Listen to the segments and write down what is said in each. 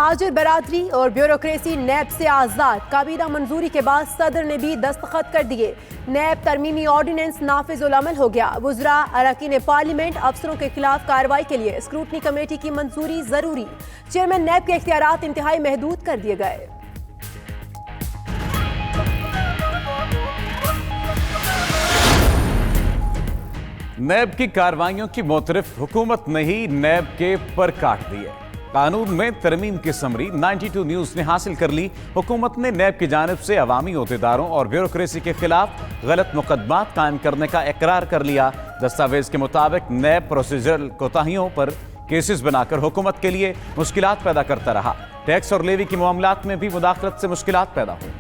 ताजिर बरादरी और ब्यूरोक्रेसी नैब से आजाद। काबीना मंजूरी के बाद सदर ने भी दस्तखत कर दिए। नैब तरमीमी ऑर्डिनेंस नाफिजुल अमल हो गया। वुज़रा, अरकान पार्लियामेंट, अफसरों के खिलाफ कार्रवाई के लिए स्क्रूटनी कमेटी की मंजूरी जरूरी। चेयरमैन नैब के इख्तियारात इंतहाई महदूद कर दिए गए। नैब की कार्रवाइयों की मोतरफ हुकूमत ने ही नैब के पर काट दिए। कानून में तरमीम की समरी 92 न्यूज ने हासिल कर ली। हुकूमत ने नैब की जानिब से अवामी ओहदेदारों और ब्यूरोक्रेसी के खिलाफ गलत मुकदमात कायम करने का इकरार कर लिया। दस्तावेज के मुताबिक नैब प्रोसीजरल कोताहियों पर केसेस बनाकर हुकूमत के लिए मुश्किलात पैदा करता रहा। टैक्स और लेवी के मामलात में भी मुदाखलत से मुश्किलात पैदा हुई।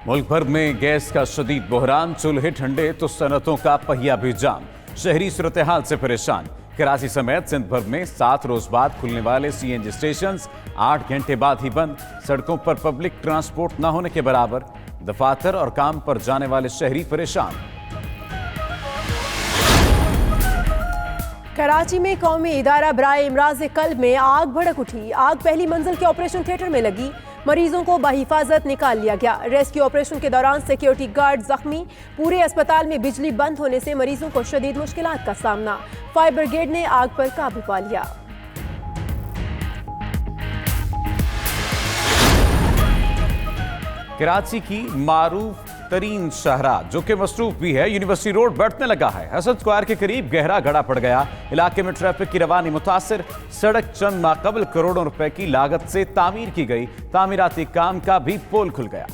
मुल्क भर में गैस का शदीद बहरान, चूल्हे ठंडे तो सनतों का पहिया भी जाम। शहरी सूरत हाल से परेशान। कराची समेत सिंध भर में 7 रोज बाद खुलने वाले CNG स्टेशन 8 घंटे बाद ही बंद। सड़कों पर पब्लिक ट्रांसपोर्ट न होने के बराबर। दफातर और काम पर जाने वाले शहरी परेशान। कराची में कौमी इदारा बराए इमराज कल्ब में आग भड़क उठी। आग पहली मंजिल के ऑपरेशन थिएटर में लगी। मरीजों को बहिफाजत निकाल लिया गया। रेस्क्यू ऑपरेशन के दौरान सिक्योरिटी गार्ड जख्मी। पूरे अस्पताल में बिजली बंद होने से मरीजों को शदीद मुश्किलात का सामना। फायर ब्रिगेड ने आग पर काबू पा लिया। कराची की मारूफ तरीन शाहरा जो कि मसरूफ भी है, यूनिवर्सिटी रोड बैठने लगा है। हसन स्क्वायर के करीब गहरा गड़ा पड़ गया। इलाके में ट्रैफिक की रवानी मुतासिर। सड़क चंद माह कबल करोड़ों रुपए की लागत से तामीर की गई। तामीराती काम का भी पोल खुल गया।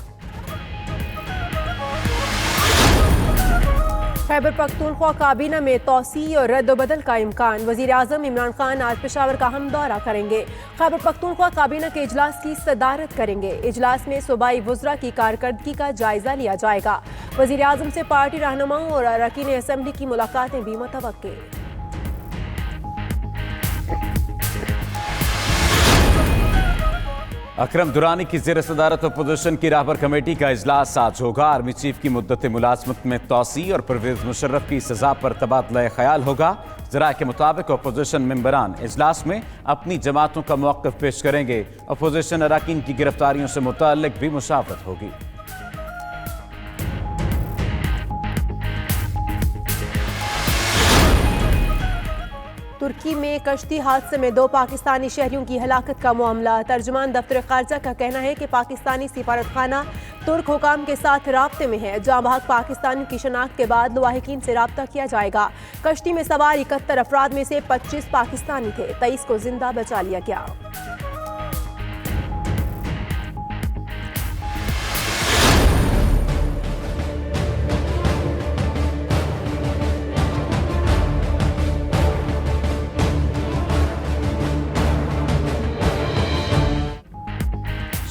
खैबर पख्तूनख्वा काबीना में तौसी और रद्द-ओ-बदल का इम्कान। वजीर आजम इमरान खान आज पेशावर का हम दौरा करेंगे। खैबर पख्तूनख्वा काबीना के इजलास की सदारत करेंगे। इजलास में सूबाई वुज़रा की कारकर्दगी का जायजा लिया जाएगा। वजीर आजम से पार्टी रहनुमाओं और अरकान असेंबली की मुलाकातें भी मुतवक्के। अकरम दुरानी की ज़ेर सदारत अपोजिशन की राहबर कमेटी का इजलास आज होगा। आर्मी चीफ की मुद्दत मुलाजमत में तौसी और परवेज मुशर्रफ की सजा पर तबादला ख्याल होगा। ज़राए के मुताबिक अपोजिशन मेंबरान इजलास में अपनी जमातों का मौक़िफ़ पेश करेंगे। अपोजिशन अरकान की गिरफ्तारियों से मुताल्लिक़ भी मुशावरत होगी। तुर्की में कश्ती हादसे में 2 पाकिस्तानी शहरियों की हलाकत का मामला। तर्जुमान दफ्तर खारजा का कहना है कि पाकिस्तानी सिफारत खाना तुर्क हुकाम के साथ राब्ते में है। जहां भाग पाकिस्तानियों की शनाख्त के बाद लवाहिकीन से राब्ता किया जाएगा। कश्ती में सवार 71 अफराद में से 25 पाकिस्तानी थे। 23 को जिंदा बचा लिया गया।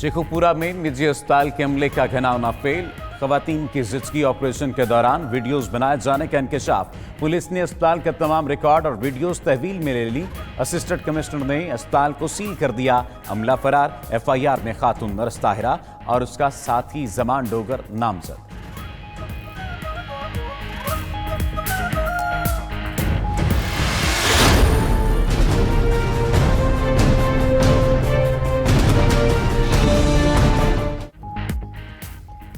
शेखुपुरा में निजी अस्पताल के अमले का घिनौना फेल। खवातीन की जिंदगी ऑपरेशन के दौरान वीडियोस बनाए जाने का इंकशाफ। पुलिस ने अस्पताल का तमाम रिकॉर्ड और वीडियोस तहवील में ले ली। असिस्टेंट कमिश्नर ने अस्पताल को सील कर दिया। अमला फरार। FIR में खातून नर्स ताहिरा और उसका साथी जमान डोगर नामजद।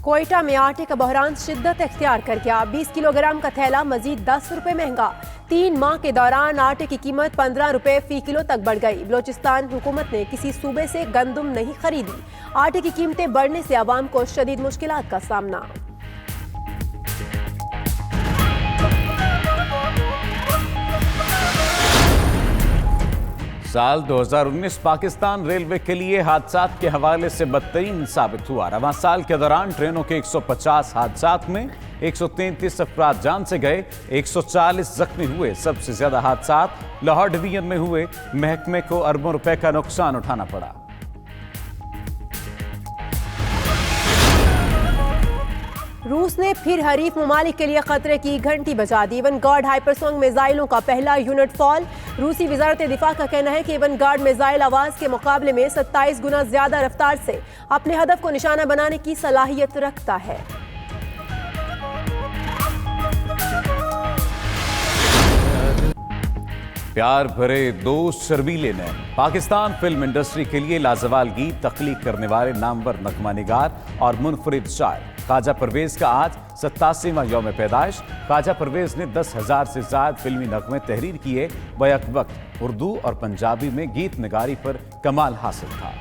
कोयटा में आटे का बहरान शिद्दत इख्तियार कर गया। 20 किलोग्राम का थैला मजीद 10 रुपए महंगा। 3 माह के दौरान आटे की कीमत 15 रुपए फी किलो तक बढ़ गई। बलोचिस्तान हुकूमत ने किसी सूबे से गंदम नहीं खरीदी। आटे की कीमतें बढ़ने से आवाम को शदीद मुश्किलात का सामना। साल 2019 पाकिस्तान रेलवे के लिए हादसात के हवाले से बदतरीन साबित हुआ। रवां साल के दौरान ट्रेनों के 150 हादसात में 133 अफराद जान से गए, 140 जख्मी हुए। सबसे ज्यादा हादसात लाहौर डिवीजन में हुए। महकमे को अरबों रुपए का नुकसान उठाना पड़ा। रूस ने फिर हरीफ ममालिक के लिए खतरे की घंटी बजा दी। इवनगार्ड हाइपरसोनिक मिसाइलों का पहला यूनिट फॉल। रूसी वजारत दिफा का कहना है कि इवनगार्ड मिसाइल आवाज के मुकाबले में 27 गुना ज्यादा रफ्तार से अपने हदफ को निशाना बनाने की सलाहियत रखता है। प्यार भरे दो शर्मीले नैन। पाकिस्तान फिल्म इंडस्ट्री के लिए लाजवाल गीत तख्लीक करने वाले नामवर नगमा निगार और मुनफरिद शायर ख्वाजा परवेज का आज 87वां यौम पैदाइश। ख्वाजा परवेज ने 10,000 से ज्यादा फिल्मी नगमे तहरीर किए। बैक वक्त उर्दू और पंजाबी में गीत नगारी पर कमाल हासिल था।